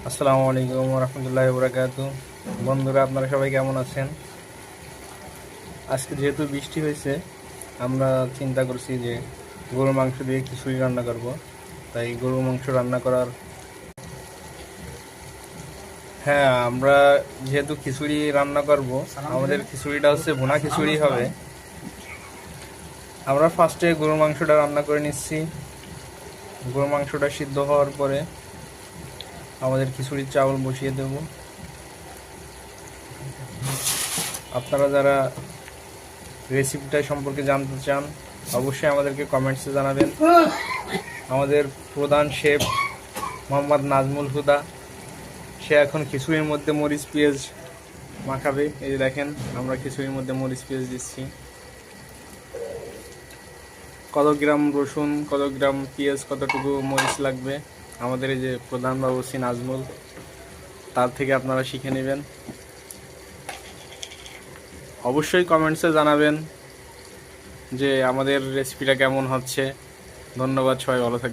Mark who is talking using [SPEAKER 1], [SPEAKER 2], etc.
[SPEAKER 1] আসসালামু আলাইকুম রহমতুল্লাহি ওয়া বারাকাতুহু। বন্ধুরা, আপনারা সবাই কেমন আছেন? আজকে যেহেতু বৃষ্টি হয়েছে, আমরা চিন্তা করছি যে গরুর মাংস দিয়ে খিচুড়ি রান্না করব। তাই গরুর মাংস রান্না করার হ্যাঁ, আমরা যেহেতু খিচুড়ি রান্না করব, আমাদের খিচুড়িটা হচ্ছে ভুনা খিচুড়ি হবে। আমরা ফার্স্টে গরুর মাংসটা রান্না করে নিচ্ছি। গরুর মাংসটা সিদ্ধ হওয়ার পরে আমাদের খিচুড়ির চাউল বসিয়ে দেব। আপনারা যারা রেসিপিটা সম্পর্কে জানতে চান, অবশ্যই আমাদেরকে কমেন্টসে জানাবেন। আমাদের প্রধান শেফ মোহাম্মদ নাজমুল হুদা, সে এখন খিচুড়ির মধ্যে মরিচ পেঁয়াজ মাখাবে। এই যে দেখেন, আমরা খিচুড়ির মধ্যে মরিচ পেঁয়াজ দিচ্ছি। কত গ্রাম রসুন, কত গ্রাম পেঁয়াজ, কতটুকু মরিচ লাগবে, আমাদের এই যে প্রধান বাবুর্চি নাজমুল, তার থেকে আপনারা শিখে নেবেন। অবশ্যই কমেন্টসে জানাবেন যে আমাদের রেসিপিটা কেমন হচ্ছে। ধন্যবাদ, সবাই ভালো থাকবেন।